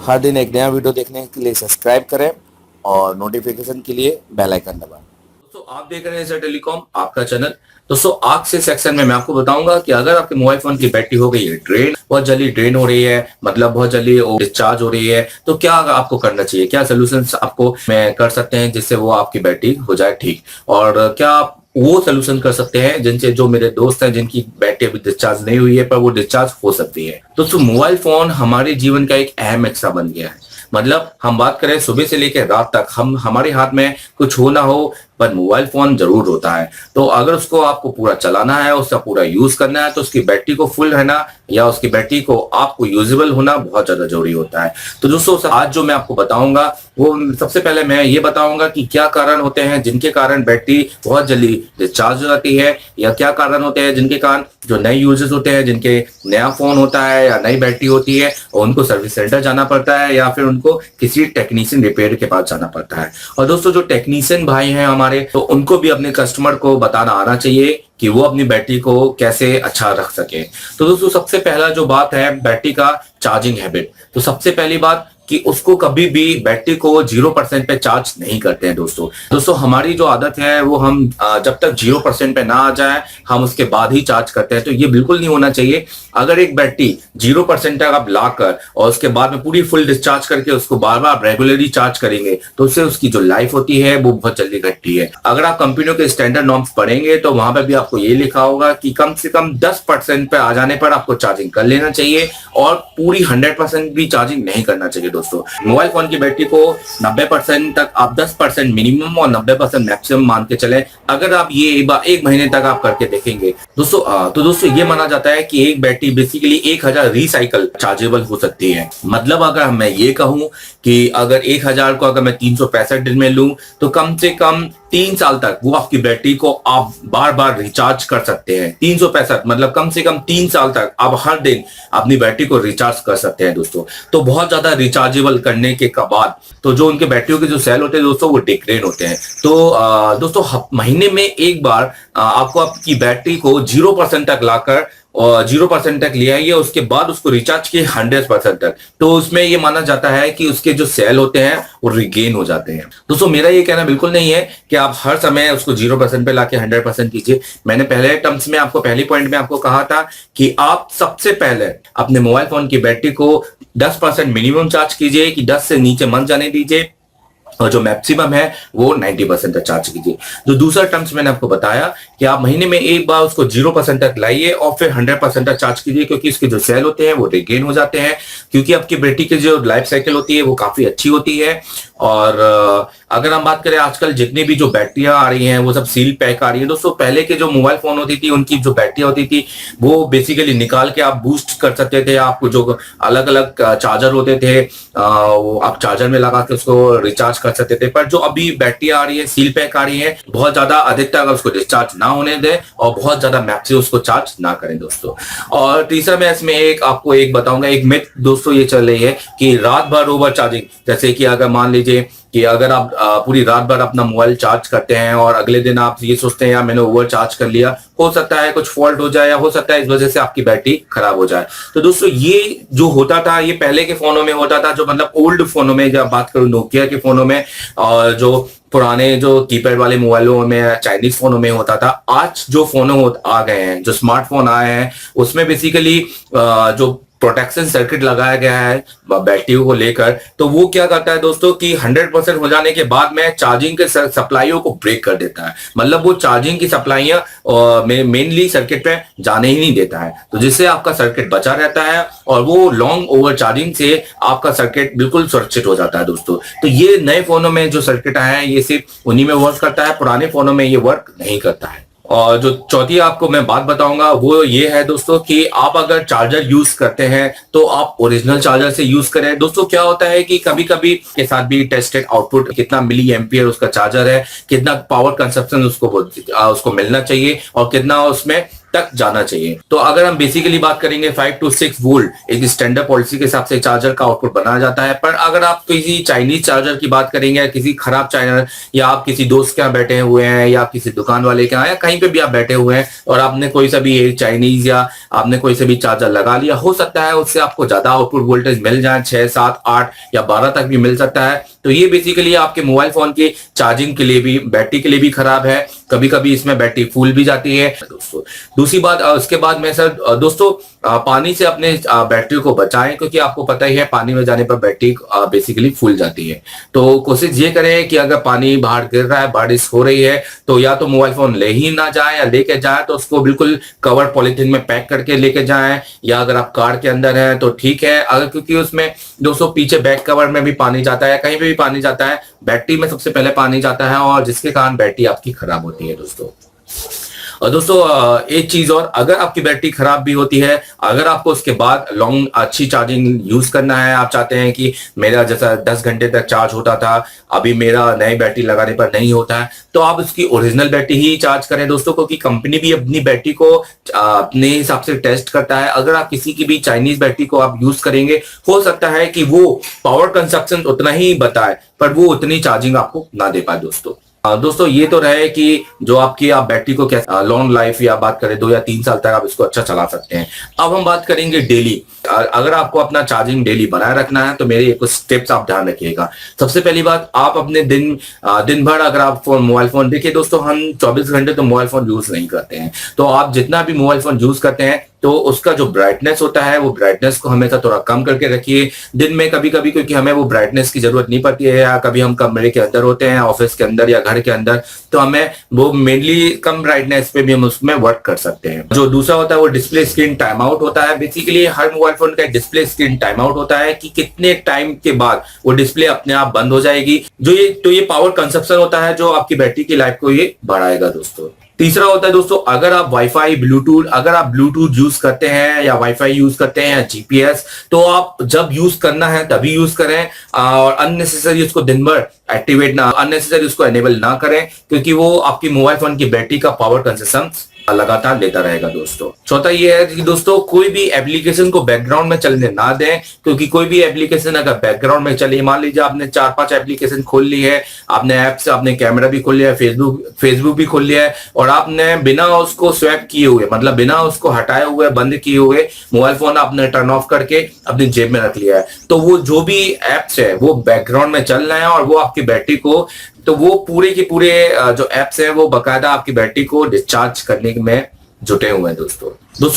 हर दिन एक नया वीडियो देखने के लिए सब्सक्राइब करें और नोटिफिकेशन के लिए बेल आइकन दबाएं। दोस्तों आप देख रहे हैं सर टेलीकॉम आपका चैनल। दोस्तों आज से सेक्शन में मैं आपको बताऊंगा कि अगर आपके मोबाइल फोन की बैटरी हो गई है ड्रेन, बहुत जल्दी ड्रेन हो रही है, मतलब बहुत जल्दी डिस्चार्ज हो रही है, तो क्या आपको करना चाहिए, क्या सोल्यूशंस आपको मैं कर सकते हैं जिससे वो आपकी बैटरी हो जाए ठीक, और क्या आप वो सोल्यूशन कर सकते हैं जिनसे जो मेरे दोस्त हैं जिनकी बैटरी अभी डिस्चार्ज नहीं हुई है पर वो डिस्चार्ज हो सकती है। दोस्तों मोबाइल फोन हमारे जीवन का एक अहम हिस्सा बन गया है। मतलब हम बात करें सुबह से लेकर रात तक, हम हमारे हाथ में कुछ हो ना हो पर मोबाइल फोन जरूर होता है। तो अगर उसको आपको पूरा चलाना है, उसका पूरा यूज करना है, तो उसकी बैटरी को फुल रहना या उसकी बैटरी को आपको यूजेबल होना बहुत ज्यादा जरूरी होता है। तो दोस्तों आज जो मैं आपको बताऊंगा वो सबसे पहले मैं ये बताऊंगा कि क्या कारण होते हैं जिनके कारण बैटरी बहुत जल्दी डिस्चार्ज हो जाती है, या क्या कारण होते हैं जिनके कारण जो नए यूजर्स होते हैं जिनके नया फोन होता है या नई बैटरी होती है और उनको सर्विस सेंटर जाना पड़ता है या फिर उनको किसी टेक्नीशियन रिपेयर के पास जाना पड़ता है। और दोस्तों जो टेक्नीशियन भाई हैं हमारे, तो उनको भी अपने कस्टमर को बताना आना चाहिए कि वो अपनी बैटरी को कैसे अच्छा रख सके। तो दोस्तों सबसे पहला जो बात है बैटरी का चार्जिंग हैबिट। तो सबसे पहली बात कि उसको कभी भी बैटरी को 0% पे चार्ज नहीं करते हैं। दोस्तों हमारी जो आदत है वो हम जब तक 0% पे ना आ जाए हम उसके बाद ही चार्ज करते हैं, तो ये बिल्कुल नहीं होना चाहिए। अगर एक बैटरी 0% तक आप लाकर और उसके बाद में पूरी फुल डिस्चार्ज करके उसको बार बार रेगुलरली चार्ज करेंगे तो उससे उसकी जो लाइफ होती है वो बहुत जल्दी घटती है। अगर आप कंपनियों के स्टैंडर्ड नॉर्म्स पढ़ेंगे तो वहां पर भी आपको ये लिखा होगा कि कम से कम 10% पे आ जाने पर आपको चार्जिंग कर लेना चाहिए और पूरी 100% भी चार्जिंग नहीं करना चाहिए। दोस्तों मोबाइल फोन की बैटरी को 90% तक आप 10% मिनिमम और 90% मैक्सिमम मान के चले। अगर आप ये एक महीने तक आप करके देखेंगे दोस्तों ये माना जाता है कि एक बैटरी बेसिकली 1000 रिसाइकल चार्जेबल हो सकती है। मतलब अगर मैं ये कहूं कि अगर 1000 को अगर मैं 365 दिन में लूं तो कम से कम 3 साल तक वो आपकी बैटरी को आप बार बार रिचार्ज कर सकते हैं। 365 मतलब कम से कम 3 साल तक आप हर दिन अपनी बैटरी को रिचार्ज कर सकते हैं दोस्तों। तो बहुत ज्यादा रिचार्जेबल करने के बाद तो जो उनके बैटरियों के जो सेल होते हैं दोस्तों वो डिग्रेड होते हैं। तो दोस्तों महीने में एक बार आपको आपकी बैटरी को 0% तक लाकर और 0% तक ले आइए, उसके बाद उसको रिचार्ज किए 100% तक। तो उसमें ये माना जाता है कि उसके जो सेल होते हैं वो रिगेन हो जाते हैं। दोस्तों मेरा ये कहना बिल्कुल नहीं है कि आप हर समय उसको 0% पे लाके 100% कीजिए। मैंने पहले टर्म्स में आपको पहली पॉइंट में आपको कहा था कि आप सबसे पहले अपने मोबाइल फोन की बैटरी को 10% मिनिमम चार्ज कीजिए कि 10 से नीचे मत जाने दीजिए, और जो मैक्सिमम है वो 90% तक चार्ज कीजिए। जो दूसरा टर्म्स मैंने आपको बताया कि आप महीने में एक बार उसको 0% तक लाइए और फिर 100% तक चार्ज कीजिए, क्योंकि इसके जो सेल होते हैं वो रिगेन हो जाते हैं, क्योंकि आपकी बैटरी की जो लाइफ साइकिल होती है वो काफी अच्छी होती है। और अगर हम बात करें आजकल जितनी भी जो बैटरियां आ रही हैं वो सब सील पैक आ रही है। दोस्तों पहले के जो मोबाइल फोन होती थी उनकी जो बैटरियां होती थी वो बेसिकली निकाल के आप बूस्ट कर सकते थे। आपको जो अलग अलग चार्जर होते थे वो आप चार्जर में लगा के उसको रिचार्ज कर सकते थे। पर जो अभी बैटरी आ रही है सील पैक आ रही है, बहुत ज्यादा अधिकतर अगर उसको डिस्चार्ज ना होने दें और बहुत ज्यादा मैक्सिमम उसको चार्ज ना करें दोस्तों। और तीसरा मैं इसमें आपको एक बताऊंगा, एक मिथ दोस्तों ये चल रही है कि रात भर ओवर चार्जिंग, जैसे कि अगर मान लीजिए कि अगर आप पूरी रात भर अपना मोबाइल चार्ज करते हैं और अगले दिन आप ये सोचते हैं यार मैंने ओवर चार्ज कर लिया, हो सकता है कुछ फॉल्ट हो जाए या हो सकता है इस वजह से आपकी बैटरी खराब हो जाए। तो दोस्तों ये जो होता था ये पहले के फोनों में होता था, जो मतलब ओल्ड फोनों में, जब बात करूं नोकिया के फोनों में और जो पुराने जो कीपैड वाले मोबाइलों में चाइनीज फोनों में होता था। आज जो फोन आ गए हैं, जो स्मार्टफोन आए हैं, उसमें बेसिकली जो प्रोटेक्शन सर्किट लगाया गया है बैटरियों को लेकर, तो वो क्या करता है दोस्तों कि 100% हो जाने के बाद में चार्जिंग के सप्लाइयों को ब्रेक कर देता है। मतलब वो चार्जिंग की सप्लाइयां मेनली सर्किट पे जाने ही नहीं देता है, तो जिससे आपका सर्किट बचा रहता है और वो लॉन्ग ओवर चार्जिंग से आपका सर्किट बिल्कुल सुरक्षित हो जाता है दोस्तों। तो ये नए फोनों में जो सर्किट आए हैं ये सिर्फ उन्हीं में वर्क करता है, पुराने फोनों में ये वर्क नहीं करता है। और जो चौथी आपको मैं बात बताऊंगा वो ये है दोस्तों कि आप अगर चार्जर यूज करते हैं तो आप ओरिजिनल चार्जर से यूज करें। दोस्तों क्या होता है कि कभी कभी के साथ भी टेस्टेड आउटपुट कितना मिली एम्पियर उसका चार्जर है, कितना पावर कंजप्शन उसको मिलना चाहिए और कितना उसमें तक जाना चाहिए। तो अगर हम बेसिकली बात करेंगे 5 to 6 वोल्ट एक स्टैंडर्ड पॉलिसी के हिसाब से चार्जर का आउटपुट बनाया जाता है। पर अगर आप किसी चाइनीज चार्जर की बात करेंगे, किसी खराब चार्जर, या आप किसी दोस्त के यहाँ बैठे हुए हैं या किसी दुकान वाले के यहाँ या कहीं पे भी आप बैठे हुए हैं और आपने कोई सा भी एक चाइनीज या आपने कोई सा भी चार्जर लगा लिया, हो सकता है उससे आपको ज्यादा आउटपुट वोल्टेज मिल जाए, 6, 7, 8 या 12 तक भी मिल सकता है। तो ये बेसिकली आपके मोबाइल फोन की चार्जिंग के लिए भी, बैटरी के लिए भी खराब है। कभी कभी इसमें बैटरी फूल भी जाती है दोस्तों। दूसरी बात, उसके बाद में सर दोस्तों, पानी से अपने बैटरी को बचाएं, क्योंकि आपको पता ही है पानी में जाने पर बैटरी बेसिकली फूल जाती है। तो कोशिश ये करें कि अगर पानी बाहर गिर रहा है, बारिश हो रही है, तो या तो मोबाइल फोन ले ही ना जाए, या लेके जाए तो उसको बिल्कुल कवर पॉलिथीन में पैक करके लेके जाएं, या अगर आप कार के अंदर हैं तो ठीक है। अगर क्योंकि उसमें दोस्तों पीछे बैक कवर में भी पानी जाता है, कहीं पे भी पानी जाता है, बैटरी में सबसे पहले पानी जाता है, और जिसके कारण बैटरी आपकी खराब होती है दोस्तों। और दोस्तों एक चीज और, अगर आपकी बैटरी खराब भी होती है, अगर आपको उसके बाद लॉन्ग अच्छी चार्जिंग यूज करना है, आप चाहते हैं कि मेरा जैसा 10 घंटे तक चार्ज होता था, अभी मेरा नई बैटरी लगाने पर नहीं होता है, तो आप उसकी ओरिजिनल बैटरी ही चार्ज करें दोस्तों, क्योंकि कंपनी भी अपनी बैटरी को अपने हिसाब से टेस्ट करता है। अगर आप किसी की भी चाइनीज बैटरी को आप यूज करेंगे, हो सकता है कि वो पावर कंजप्शन उतना ही बताए पर वो उतनी चार्जिंग आपको ना दे पाए दोस्तों। दोस्तों ये तो रहे कि जो आपकी आप बैटरी को क्या लॉन्ग लाइफ या बात करें 2 या 3 साल तक आप इसको अच्छा चला सकते हैं। अब हम बात करेंगे डेली। अगर आपको अपना चार्जिंग डेली बनाए रखना है तो मेरे कुछ स्टेप्स आप ध्यान रखिएगा। सबसे पहली बात, आप अपने दिन भर अगर आप मोबाइल फोन, देखिए दोस्तों हम 24 घंटे तो मोबाइल फोन यूज नहीं करते हैं, तो आप जितना भी मोबाइल फोन यूज करते हैं तो उसका जो ब्राइटनेस होता है वो ब्राइटनेस को हमेशा थोड़ा कम करके रखिए दिन में। कभी कभी क्योंकि हमें वो ब्राइटनेस की जरूरत नहीं पड़ती है, या कभी हम कमरे के अंदर होते हैं, ऑफिस के अंदर या घर के अंदर, तो हमें वो मेनली कम ब्राइटनेस पे भी हम उसमें वर्क कर सकते हैं। जो दूसरा होता है वो डिस्प्ले स्क्रीन टाइम आउट होता है। बेसिकली हर मोबाइल फोन का डिस्प्ले स्क्रीन टाइम आउट होता है कि कितने टाइम के बाद वो डिस्प्ले अपने आप बंद हो जाएगी। ये पावर कंजप्शन होता है जो आपकी बैटरी की लाइफ को ये बढ़ाएगा दोस्तों। तीसरा होता है दोस्तों, अगर आप वाईफाई अगर आप ब्लूटूथ यूज करते हैं या वाईफाई यूज करते हैं या जीपीएस, तो आप जब यूज करना है तभी यूज करें, और अननेसेसरी उसको दिन भर अननेसेसरी उसको एनेबल ना करें, क्योंकि वो आपकी मोबाइल फोन की बैटरी का पावर कंजप्शन लगातार लेता रहेगा दोस्तों। चौथा ये है कि दोस्तों कोई भी एप्लीकेशन को बैकग्राउंड में चलने ना दें, क्योंकि कोई भी एप्लीकेशन अगर बैकग्राउंड में चले, मान लीजिए आपने 4-5 एप्लीकेशन खोल ली है, आपने ऐप्स, आपने कैमरा भी खोल लिया है, फेसबुक भी खोल लिया है, और आपने बिना उसको स्वैप किए हुए, मतलब बिना उसको हटाए हुए, बंद किए हुए मोबाइल फोन आपने टर्न ऑफ करके अपनी जेब में रख लिया है, तो वो जो भी एप्स है वो बैकग्राउंड में चल रहे हैं और वो आपकी बैटरी को, तो वो पूरे के पूरे जो एप्स है वो बकायदा आपकी बैटरी को डिस्चार्ज करने में जुटे हुए हैं दोस्तों।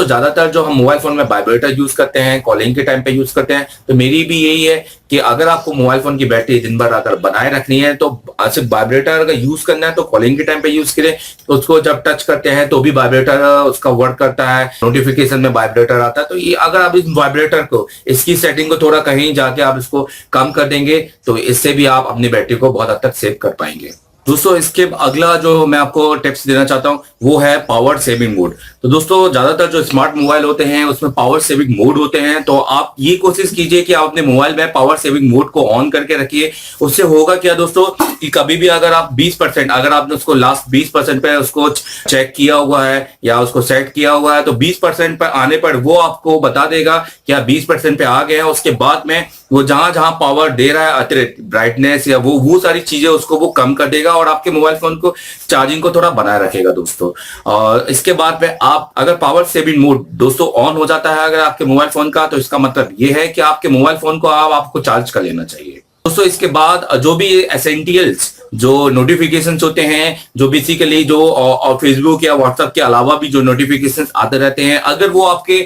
ज्यादातर जो हम मोबाइल फोन में वाइब्रेटर यूज करते हैं, कॉलिंग के टाइम पे यूज करते हैं, तो मेरी भी यही है कि अगर आपको मोबाइल फोन की बैटरी दिन भर अगर बनाए रखनी है तो सिर्फ वाइब्रेटर अगर यूज करना है तो कॉलिंग के टाइम पे यूज करें। तो उसको जब टच करते हैं तो भी वाइब्रेटर उसका वर्क करता है, नोटिफिकेशन में वाइब्रेटर आता है। तो ये अगर आप इस वाइब्रेटर को, इसकी सेटिंग को थोड़ा कहीं जाके आप इसको कम कर देंगे तो इससे भी आप अपनी बैटरी को बहुत हद तक सेव कर पाएंगे दोस्तों। इसके अगला जो मैं आपको टिप्स देना चाहता हूं वो है पावर सेविंग मोड। तो दोस्तों ज्यादातर जो स्मार्ट मोबाइल होते हैं उसमें पावर सेविंग मोड होते हैं, तो आप ये कोशिश कीजिए कि आप अपने मोबाइल में पावर सेविंग मोड को ऑन करके रखिए। उससे होगा क्या दोस्तों कि कभी भी अगर आप 20%, अगर आपने उसको लास्ट 20% पे उसको चेक किया हुआ है या उसको सेट किया हुआ है, तो 20% पर आने पर वो आपको बता देगा कि आप 20% पे आ गए हैं। उसके बाद में वो जहां जहां पावर दे रहा है अतिरिक्त ब्राइटनेस या वो सारी चीजें उसको वो कम कर देगा और आपके मोबाइल फोन को चार्जिंग को थोड़ा बनाए रखेगा दोस्तों। और इसके बाद में आप अगर पावर सेविंग मोड दोस्तों ऑन हो जाता है अगर आपके मोबाइल फोन का, तो इसका मतलब ये है कि आपके मोबाइल फोन को आपको चार्ज कर लेना चाहिए दोस्तों। इसके बाद जो भी एसेंशियल्स जो नोटिफिकेशंस होते हैं, जो बेसिकली जो फेसबुक या व्हाट्सएप के अलावा भी जो नोटिफिकेशंस आते रहते हैं, अगर वो आपके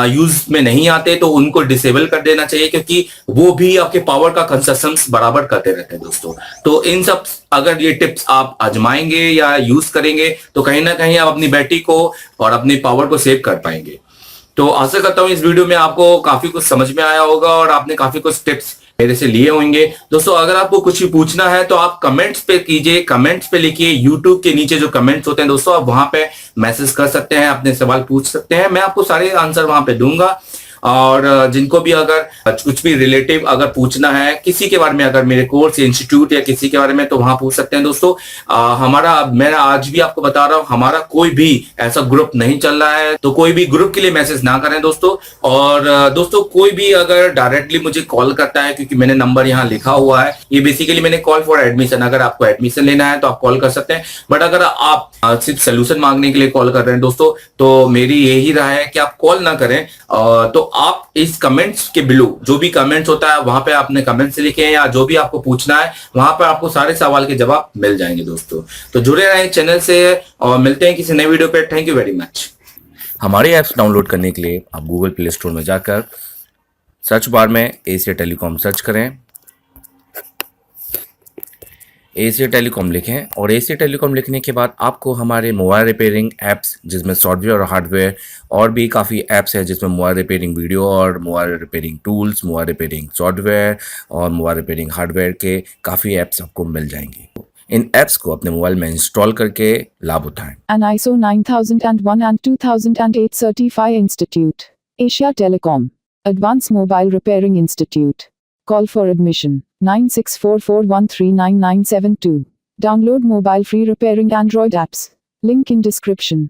यूज में नहीं आते तो उनको डिसेबल कर देना चाहिए, क्योंकि वो भी आपके पावर का कंजप्शन बराबर करते रहते हैं दोस्तों। तो इन सब अगर ये टिप्स आप आजमाएंगे या यूज करेंगे तो कहीं ना कहीं आप अपनी बैटरी को और अपनी पावर को सेव कर पाएंगे। तो आशा करता हूं इस वीडियो में आपको काफी कुछ समझ में आया होगा और आपने काफी कुछ टिप्स मेरे से लिए होंगे दोस्तों। अगर आपको कुछ भी पूछना है तो आप कमेंट्स पे कीजिए, कमेंट्स पे लिखिए। यूट्यूब के नीचे जो कमेंट्स होते हैं दोस्तों आप वहां पे मैसेज कर सकते हैं, अपने सवाल पूछ सकते हैं, मैं आपको सारे आंसर वहां पे दूंगा। और जिनको भी अगर कुछ भी रिलेटिव अगर पूछना है किसी के बारे में, अगर मेरे कोर्स इंस्टीट्यूट या किसी के बारे में, तो वहां पूछ सकते हैं दोस्तों। मैं आज भी आपको बता रहा हूं, हमारा कोई भी ऐसा ग्रुप नहीं चल रहा है, तो कोई भी ग्रुप के लिए मैसेज ना करें दोस्तों। और दोस्तों कोई भी अगर डायरेक्टली मुझे कॉल करता है, क्योंकि मैंने नंबर यहाँ लिखा हुआ है, ये बेसिकली मैंने कॉल फॉर एडमिशन, अगर आपको एडमिशन लेना है तो आप कॉल कर सकते हैं। बट अगर आप सिर्फ सोल्यूशन मांगने के लिए कॉल कर रहे हैं दोस्तों, तो मेरी यही राय है कि आप कॉल ना करें। तो आप इस कमेंट्स के बिलो जो भी कमेंट्स होता है वहां पे आपने कमेंट्स लिखे हैं, या जो भी आपको पूछना है वहां पर आपको सारे सवाल के जवाब मिल जाएंगे दोस्तों। तो जुड़े रहें चैनल से और मिलते हैं किसी नए वीडियो पे। Thank you very much. हमारे ऐप्स डाउनलोड करने के लिए आप गूगल प्ले स्टोर में जाकर सर्च बार में एशिया टेलीकॉम सर्च करें, एशिया टेलीकॉम लिखें, और एशिया टेलीकॉम लिखने के बाद आपको हमारे मोबाइल रिपेयरिंग ऐप्स, जिसमें सॉफ्टवेयर और हार्डवेयर और भी काफ़ी ऐप्स हैं, जिसमें मोबाइल रिपेयरिंग वीडियो और mobile repairing tools, mobile repairing software और मोबाइल रिपेयरिंग हार्डवेयर के काफ़ी ऐप्स आपको मिल जाएंगे। इन ऐप्स को अपने मोबाइल में इंस्टॉल करके लाभ उठाएं। An ISO 9001 and 2008 certified institute. Asia Telecom. Advanced Mobile Repairing Institute. Call for admission 9644139972. Download mobile free repairing Android apps. Link in description.